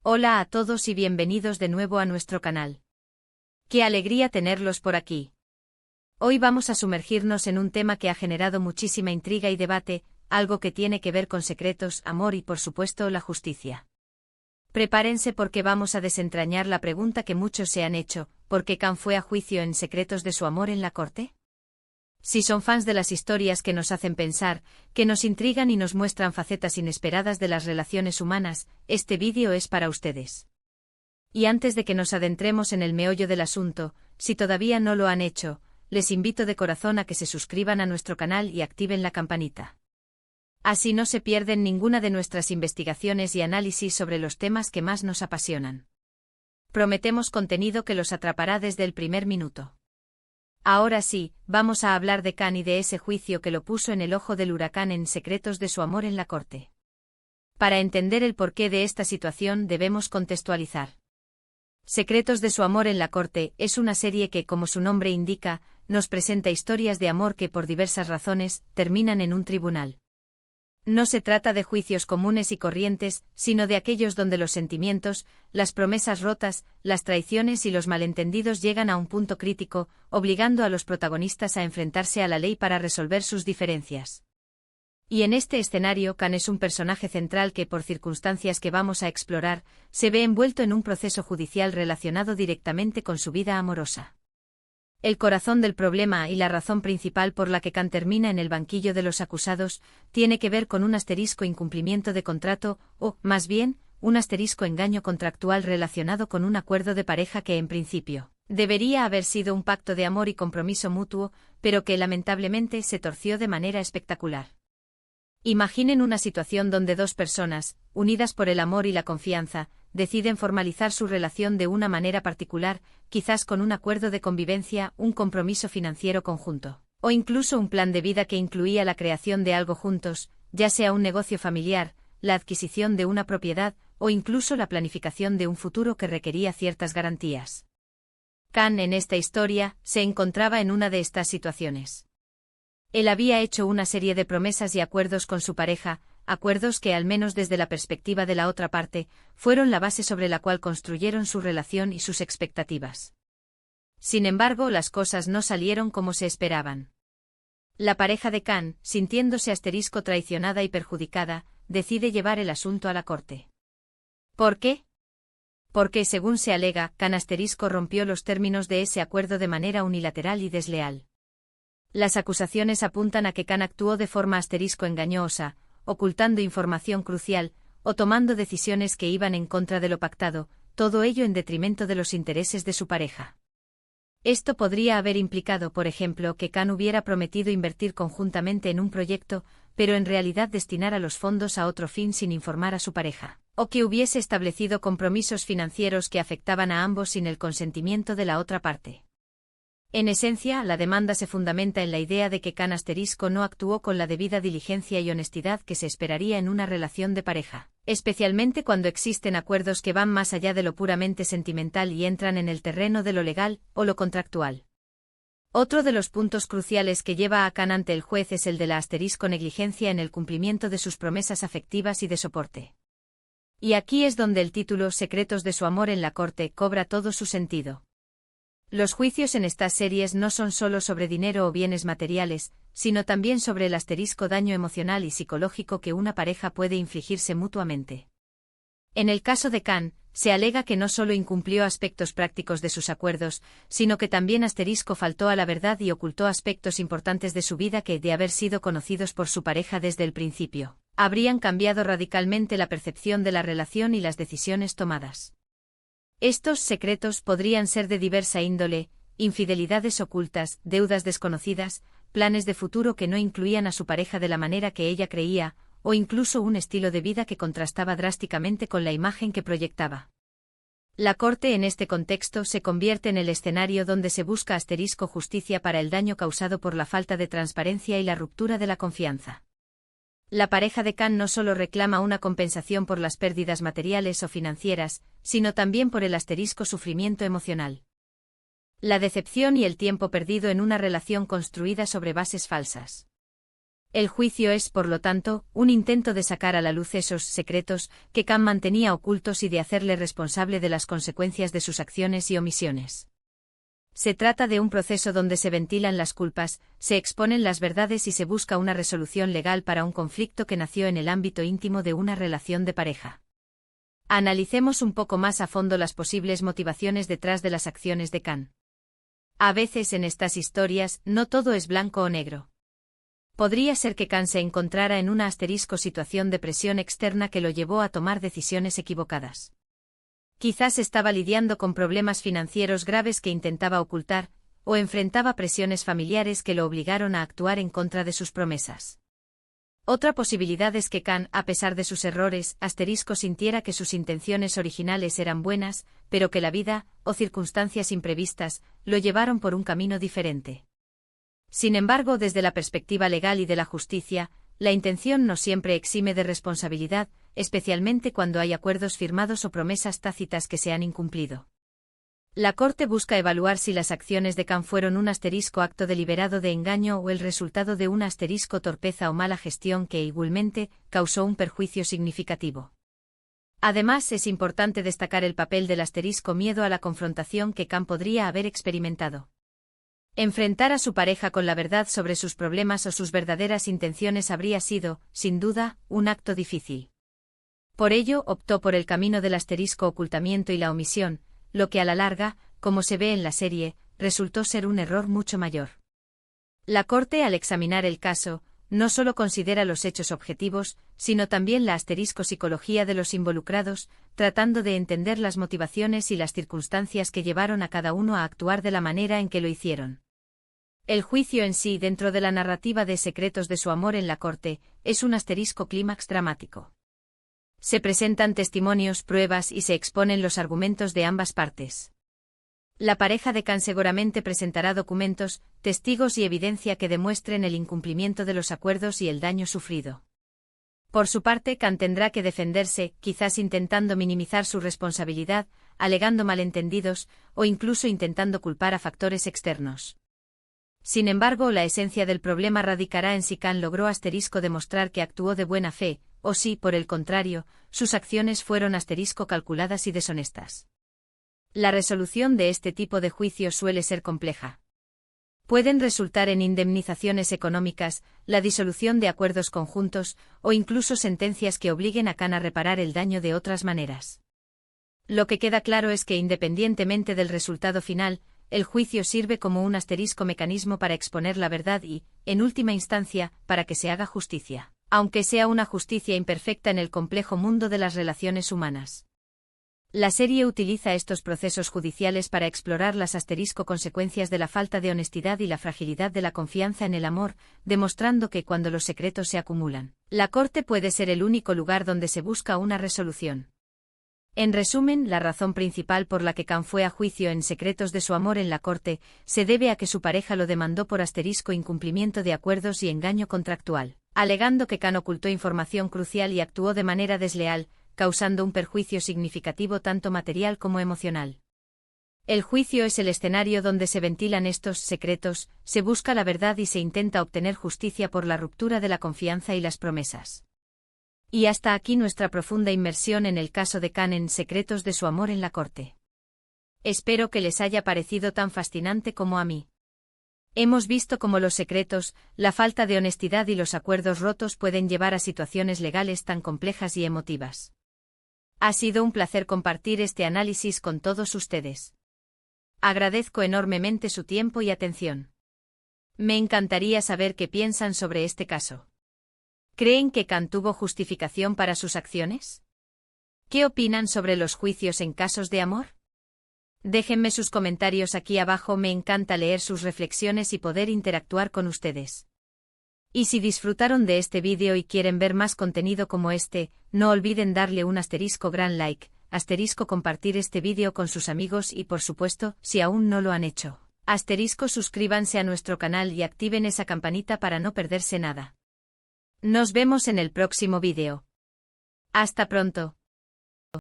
Hola a todos y bienvenidos de nuevo a nuestro canal. ¡Qué alegría tenerlos por aquí! Hoy vamos a sumergirnos en un tema que ha generado muchísima intriga y debate, algo que tiene que ver con secretos, amor y por supuesto la justicia. Prepárense porque vamos a desentrañar la pregunta que muchos se han hecho: ¿por qué Khan fue a juicio en secretos de su amor en la corte? Si son fans de las historias que nos hacen pensar, que nos intrigan y nos muestran facetas inesperadas de las relaciones humanas, este vídeo es para ustedes. Y antes de que nos adentremos en el meollo del asunto, si todavía no lo han hecho, les invito de corazón a que se suscriban a nuestro canal y activen la campanita. Así no se pierden ninguna de nuestras investigaciones y análisis sobre los temas que más nos apasionan. Prometemos contenido que los atrapará desde el primer minuto. Ahora sí, vamos a hablar de Khan y de ese juicio que lo puso en el ojo del huracán en secretos de su amor en la corte. Para entender el porqué de esta situación debemos contextualizar. Secretos de su amor en la corte es una serie que, como su nombre indica, nos presenta historias de amor que por diversas razones terminan en un tribunal. No se trata de juicios comunes y corrientes, sino de aquellos donde los sentimientos, las promesas rotas, las traiciones y los malentendidos llegan a un punto crítico, obligando a los protagonistas a enfrentarse a la ley para resolver sus diferencias. Y en este escenario Khan es un personaje central que, por circunstancias que vamos a explorar, se ve envuelto en un proceso judicial relacionado directamente con su vida amorosa. El corazón del problema y la razón principal por la que Khan termina en el banquillo de los acusados tiene que ver con un asterisco incumplimiento de contrato, o, más bien, un asterisco engaño contractual relacionado con un acuerdo de pareja que en principio debería haber sido un pacto de amor y compromiso mutuo, pero que lamentablemente se torció de manera espectacular. Imaginen una situación donde dos personas, unidas por el amor y la confianza, deciden formalizar su relación de una manera particular, quizás con un acuerdo de convivencia, un compromiso financiero conjunto, o incluso un plan de vida que incluía la creación de algo juntos, ya sea un negocio familiar, la adquisición de una propiedad, o incluso la planificación de un futuro que requería ciertas garantías. Khan, en esta historia, se encontraba en una de estas situaciones. Él había hecho una serie de promesas y acuerdos con su pareja, acuerdos que, al menos desde la perspectiva de la otra parte, fueron la base sobre la cual construyeron su relación y sus expectativas. Sin embargo, las cosas no salieron como se esperaban. La pareja de Khan, sintiéndose traicionada y perjudicada, decide llevar el asunto a la corte. ¿Por qué? Porque, según se alega, Khan rompió los términos de ese acuerdo de manera unilateral y desleal. Las acusaciones apuntan a que Khan actuó de forma engañosa, ocultando información crucial, o tomando decisiones que iban en contra de lo pactado, todo ello en detrimento de los intereses de su pareja. Esto podría haber implicado, por ejemplo, que Khan hubiera prometido invertir conjuntamente en un proyecto, pero en realidad destinara los fondos a otro fin sin informar a su pareja, o que hubiese establecido compromisos financieros que afectaban a ambos sin el consentimiento de la otra parte. En esencia, la demanda se fundamenta en la idea de que Khan no actuó con la debida diligencia y honestidad que se esperaría en una relación de pareja, especialmente cuando existen acuerdos que van más allá de lo puramente sentimental y entran en el terreno de lo legal o lo contractual. Otro de los puntos cruciales que lleva a Khan ante el juez es el de la negligencia en el cumplimiento de sus promesas afectivas y de soporte. Y aquí es donde el título Secretos de su amor en la corte cobra todo su sentido. Los juicios en estas series no son solo sobre dinero o bienes materiales, sino también sobre el daño emocional y psicológico que una pareja puede infligirse mutuamente. En el caso de Khan, se alega que no solo incumplió aspectos prácticos de sus acuerdos, sino que también faltó a la verdad y ocultó aspectos importantes de su vida que, de haber sido conocidos por su pareja desde el principio, habrían cambiado radicalmente la percepción de la relación y las decisiones tomadas. Estos secretos podrían ser de diversa índole: infidelidades ocultas, deudas desconocidas, planes de futuro que no incluían a su pareja de la manera que ella creía, o incluso un estilo de vida que contrastaba drásticamente con la imagen que proyectaba. La corte en este contexto se convierte en el escenario donde se busca justicia para el daño causado por la falta de transparencia y la ruptura de la confianza. La pareja de Khan no solo reclama una compensación por las pérdidas materiales o financieras, sino también por el sufrimiento emocional. La decepción y el tiempo perdido en una relación construida sobre bases falsas. El juicio es, por lo tanto, un intento de sacar a la luz esos secretos que Khan mantenía ocultos y de hacerle responsable de las consecuencias de sus acciones y omisiones. Se trata de un proceso donde se ventilan las culpas, se exponen las verdades y se busca una resolución legal para un conflicto que nació en el ámbito íntimo de una relación de pareja. Analicemos un poco más a fondo las posibles motivaciones detrás de las acciones de Khan. A veces en estas historias, no todo es blanco o negro. Podría ser que Khan se encontrara en una situación de presión externa que lo llevó a tomar decisiones equivocadas. Quizás estaba lidiando con problemas financieros graves que intentaba ocultar, o enfrentaba presiones familiares que lo obligaron a actuar en contra de sus promesas. Otra posibilidad es que Khan, a pesar de sus errores, sintiera que sus intenciones originales eran buenas, pero que la vida, o circunstancias imprevistas, lo llevaron por un camino diferente. Sin embargo, desde la perspectiva legal y de la justicia, la intención no siempre exime de responsabilidad, especialmente cuando hay acuerdos firmados o promesas tácitas que se han incumplido. La Corte busca evaluar si las acciones de Khan fueron un acto deliberado de engaño o el resultado de una torpeza o mala gestión que igualmente causó un perjuicio significativo. Además, es importante destacar el papel del miedo a la confrontación que Khan podría haber experimentado. Enfrentar a su pareja con la verdad sobre sus problemas o sus verdaderas intenciones habría sido, sin duda, un acto difícil. Por ello, optó por el camino del ocultamiento y la omisión, lo que a la larga, como se ve en la serie, resultó ser un error mucho mayor. La Corte, al examinar el caso, no solo considera los hechos objetivos, sino también la psicología de los involucrados, tratando de entender las motivaciones y las circunstancias que llevaron a cada uno a actuar de la manera en que lo hicieron. El juicio en sí, dentro de la narrativa de Secretos de su amor en la Corte, es un clímax dramático. Se presentan testimonios, pruebas y se exponen los argumentos de ambas partes. La pareja de Khan seguramente presentará documentos, testigos y evidencia que demuestren el incumplimiento de los acuerdos y el daño sufrido. Por su parte, Khan tendrá que defenderse, quizás intentando minimizar su responsabilidad, alegando malentendidos, o incluso intentando culpar a factores externos. Sin embargo, la esencia del problema radicará en si Khan logró demostrar que actuó de buena fe, o si, por el contrario, sus acciones fueron calculadas y deshonestas. La resolución de este tipo de juicios suele ser compleja. Pueden resultar en indemnizaciones económicas, la disolución de acuerdos conjuntos, o incluso sentencias que obliguen a Khan a reparar el daño de otras maneras. Lo que queda claro es que independientemente del resultado final, el juicio sirve como un mecanismo para exponer la verdad y, en última instancia, para que se haga justicia, aunque sea una justicia imperfecta en el complejo mundo de las relaciones humanas. La serie utiliza estos procesos judiciales para explorar las consecuencias de la falta de honestidad y la fragilidad de la confianza en el amor, demostrando que cuando los secretos se acumulan, la Corte puede ser el único lugar donde se busca una resolución. En resumen, la razón principal por la que Khan fue a juicio en Secretos de su amor en la Corte, se debe a que su pareja lo demandó por incumplimiento de acuerdos y engaño contractual, alegando que Khan ocultó información crucial y actuó de manera desleal, causando un perjuicio significativo tanto material como emocional. El juicio es el escenario donde se ventilan estos secretos, se busca la verdad y se intenta obtener justicia por la ruptura de la confianza y las promesas. Y hasta aquí nuestra profunda inmersión en el caso de Khan en Secretos de su amor en la Corte. Espero que les haya parecido tan fascinante como a mí. Hemos visto cómo los secretos, la falta de honestidad y los acuerdos rotos pueden llevar a situaciones legales tan complejas y emotivas. Ha sido un placer compartir este análisis con todos ustedes. Agradezco enormemente su tiempo y atención. Me encantaría saber qué piensan sobre este caso. ¿Creen que Khan tuvo justificación para sus acciones? ¿Qué opinan sobre los juicios en casos de amor? Déjenme sus comentarios aquí abajo, me encanta leer sus reflexiones y poder interactuar con ustedes. Y si disfrutaron de este vídeo y quieren ver más contenido como este, no olviden darle un gran like, compartir este vídeo con sus amigos y por supuesto, si aún no lo han hecho, suscríbanse a nuestro canal y activen esa campanita para no perderse nada. Nos vemos en el próximo vídeo. Hasta pronto.